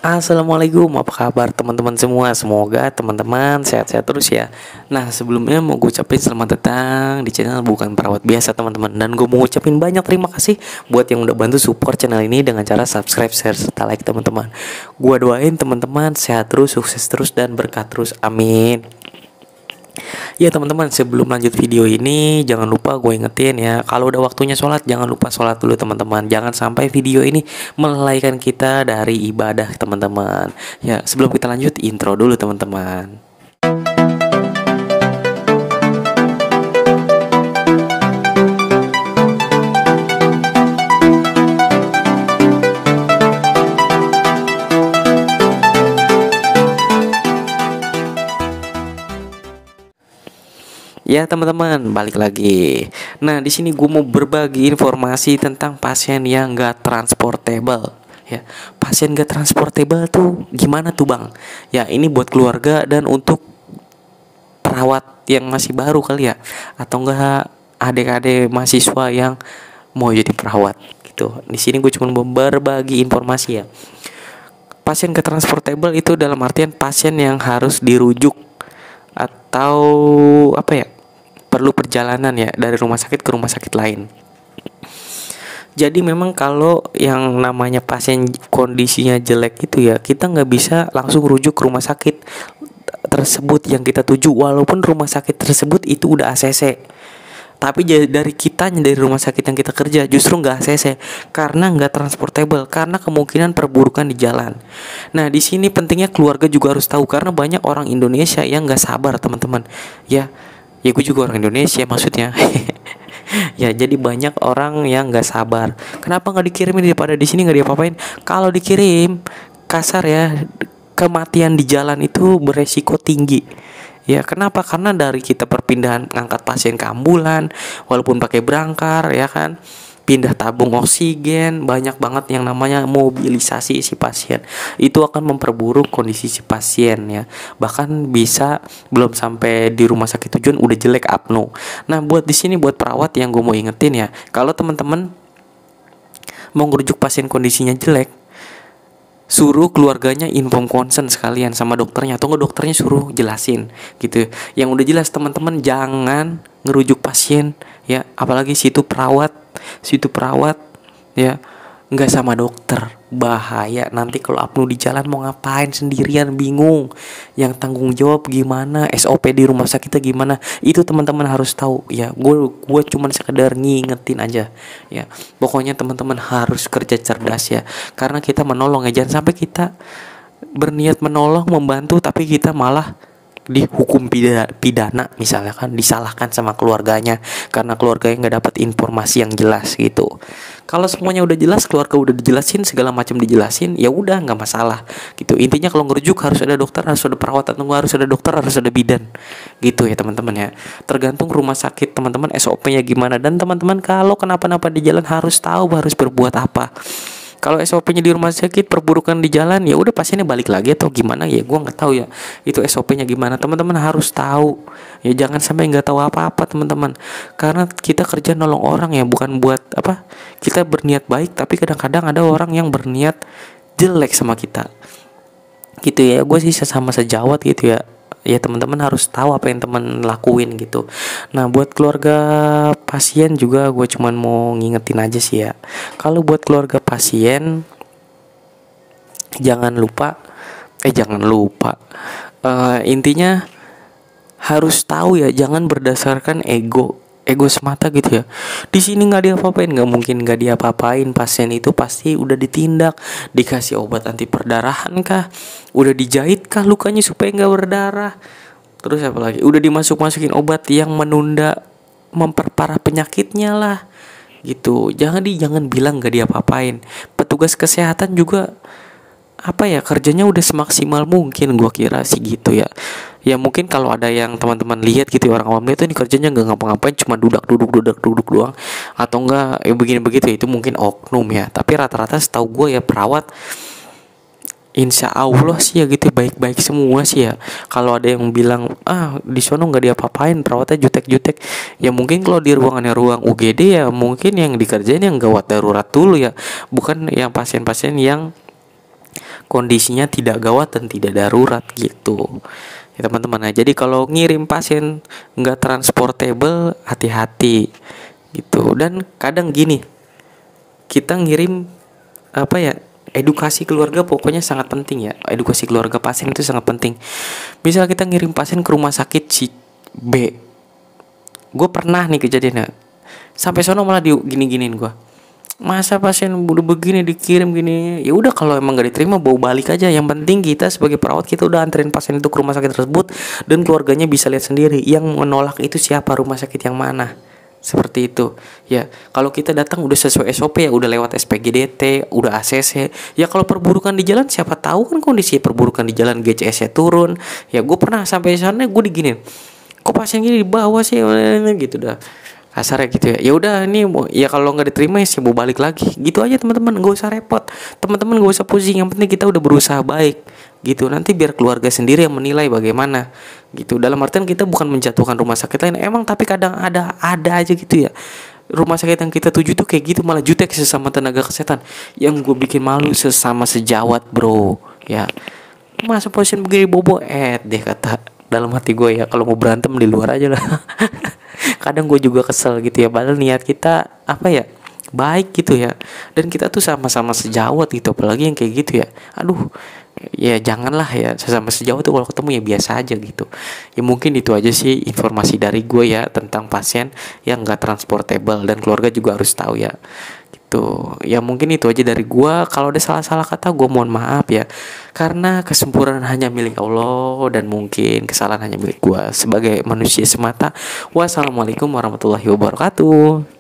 Assalamualaikum, apa kabar teman-teman semua? Semoga teman-teman sehat-sehat terus ya. Nah, sebelumnya mau gue ucapin selamat datang di channel Bukan Perawat Biasa teman-teman. Dan gue mau ucapin banyak terima kasih buat yang udah bantu support channel ini dengan cara subscribe, share, serta like teman-teman. Gue doain teman-teman sehat terus, sukses terus, dan berkah terus. Amin. Ya teman-teman, sebelum lanjut video ini jangan lupa gue ingetin ya, kalau udah waktunya sholat jangan lupa sholat dulu teman-teman. Jangan sampai video ini melalaikan kita dari ibadah teman-teman. Ya, sebelum kita lanjut, intro dulu teman-teman. Ya teman-teman, balik lagi. Nah, di sini gue mau berbagi informasi tentang pasien yang gak transportable. Ya, pasien gak transportable tuh gimana tuh bang? Ya, ini buat keluarga dan untuk perawat yang masih baru kali ya, atau enggak adik-adik mahasiswa yang mau jadi perawat gitu. Di sini gue cuma mau berbagi informasi ya. Pasien gak transportable itu dalam artian pasien yang harus dirujuk atau apa ya, perlu perjalanan ya dari rumah sakit ke rumah sakit lain. Jadi memang kalau yang namanya pasien kondisinya jelek itu ya, kita nggak bisa langsung rujuk ke rumah sakit tersebut yang kita tuju, walaupun rumah sakit tersebut itu udah ACC. Tapi dari kitanya, dari rumah sakit yang kita kerja, justru nggak ACC karena nggak transportable, karena kemungkinan perburukan di jalan. Nah, di sini pentingnya keluarga juga harus tahu, karena banyak orang Indonesia yang nggak sabar teman-teman. Ya gue juga orang Indonesia maksudnya. Ya, jadi banyak orang yang nggak sabar. Kenapa nggak dikirimin daripada di sini nggak diapa-apain? Kalau dikirim, kasar ya, kematian di jalan itu beresiko tinggi. Ya, kenapa? Karena dari kita perpindahan ngangkat pasien ke ambulan, walaupun pakai brangkar ya kan, pindah tabung oksigen, banyak banget yang namanya mobilisasi si pasien. Itu akan memperburuk kondisi si pasien ya. Bahkan bisa belum sampai di rumah sakit tujuan udah jelek apno. Nah, buat di sini buat perawat yang gue mau ingetin ya, kalau teman-teman mau ngerujuk pasien kondisinya jelek, suruh keluarganya inform consent sekalian sama dokternya, atau nggak dokternya suruh jelasin gitu. Yang udah jelas teman-teman jangan ngerujuk pasien ya, apalagi situ perawat ya nggak sama dokter, bahaya. Nanti kalau apnu di jalan mau ngapain sendirian, bingung. Yang tanggung jawab gimana, SOP di rumah sakitnya gimana, itu teman-teman harus tahu ya. Gue cuman sekedar ngingetin aja ya. Pokoknya teman-teman harus kerja cerdas ya, karena kita menolong ya. Jangan sampai kita berniat menolong, membantu, tapi kita malah dihukum pidana misalnya kan, disalahkan sama keluarganya karena keluarganya nggak dapat informasi yang jelas gitu. Kalau semuanya udah jelas, keluarga udah dijelasin, segala macam dijelasin, ya udah nggak masalah gitu. Intinya kalau ngerujuk harus ada dokter, harus ada perawat, atau harus ada dokter, harus ada bidan gitu ya teman-teman ya. Tergantung rumah sakit teman-teman SOP-nya gimana, dan teman-teman kalau kenapa-napa di jalan harus tahu harus berbuat apa. Kalau SOP-nya di rumah sakit perburukan di jalan, ya udah pasiennya balik lagi atau gimana ya, gue nggak tahu ya itu SOP-nya gimana. Teman-teman harus tahu ya, jangan sampai nggak tahu apa-apa teman-teman, karena kita kerja nolong orang ya, bukan buat apa, kita berniat baik tapi kadang-kadang ada orang yang berniat jelek sama kita gitu ya. Gue sih sama sejawat gitu ya. Ya teman-teman harus tahu apa yang teman lakuin gitu. Nah, buat keluarga pasien juga gue cuman mau ngingetin aja sih ya. Kalau buat keluarga pasien jangan lupa intinya harus tahu ya, jangan berdasarkan ego semata gitu ya. Di sini nggak diapa-apain, nggak mungkin nggak diapa-apain. Pasien itu pasti udah ditindak, dikasih obat anti perdarahan kah, udah dijahit kah lukanya supaya nggak berdarah, terus apa lagi, udah masukin obat yang menunda memperparah penyakitnya lah gitu. Jangan bilang nggak diapa-apain. Petugas kesehatan juga apa ya, kerjanya udah semaksimal mungkin, gua kira sih gitu ya. Ya mungkin kalau ada yang teman-teman lihat gitu, orang awam itu ini kerjanya nggak ngapa-ngapain, cuma duduk doang, atau enggak ya begini begitu, itu mungkin oknum ya. Tapi rata-rata setahu gue ya perawat insya Allah sih ya gitu, baik-baik semua sih ya. Kalau ada yang bilang di sono nggak diapa-apain, perawatnya jutek-jutek, ya mungkin kalau di ruangannya ruang UGD ya mungkin yang dikerjain yang gawat darurat dulu ya, bukan yang pasien-pasien yang kondisinya tidak gawat dan tidak darurat gitu ya teman-teman. Nah jadi kalau ngirim pasien nggak transportable, hati-hati gitu. Dan kadang gini, kita ngirim apa ya, edukasi keluarga pokoknya sangat penting ya. Edukasi keluarga pasien itu sangat penting. Misal kita ngirim pasien ke rumah sakit si B, gue pernah nih kejadiannya, sampai sono malah di gini-giniin gue, masa pasien udah begini dikirim gini. Ya udah, kalau emang gak diterima bawa balik aja. Yang penting kita sebagai perawat, kita udah anterin pasien itu ke rumah sakit tersebut dan keluarganya bisa lihat sendiri yang menolak itu siapa, rumah sakit yang mana. Seperti itu ya. Kalau kita datang udah sesuai SOP ya, udah lewat SPGDT, udah ACC ya. Kalau perburukan di jalan, siapa tahu kan kondisi perburukan di jalan, GCS-nya turun ya. Gue pernah sampai sana gue diginin, kok pasien gini dibawa sih gitu dah, kasarnya gitu ya. Ya udah, ini ya kalau nggak diterima ya mau balik lagi gitu aja teman-teman. Nggak usah repot, teman-teman nggak usah pusing. Yang penting kita udah berusaha baik gitu. Nanti biar keluarga sendiri yang menilai bagaimana gitu. Dalam artian kita bukan menjatuhkan rumah sakit lain emang, tapi kadang ada aja gitu ya, rumah sakit yang kita tuju tuh kayak gitu, malah jutek sesama tenaga kesehatan. Yang gue bikin malu, sesama sejawat bro ya, masa pasien begini bobo deh kata dalam hati gue ya, kalau mau berantem di luar aja lah. Kadang gue juga kesel gitu ya, padahal niat kita apa ya, baik gitu ya, dan kita tuh sama-sama sejawat gitu. Apalagi yang kayak gitu ya, aduh ya janganlah ya, sesama sejawat tuh kalau ketemu ya biasa aja gitu ya. Mungkin itu aja sih informasi dari gue ya tentang pasien yang gak transportable, dan keluarga juga harus tahu ya gitu ya. Mungkin itu aja dari gue. Kalau ada salah-salah kata gue mohon maaf ya, karena kesempurnaan hanya milik Allah dan mungkin kesalahan hanya milik gue sebagai manusia semata. Wassalamualaikum warahmatullahi wabarakatuh.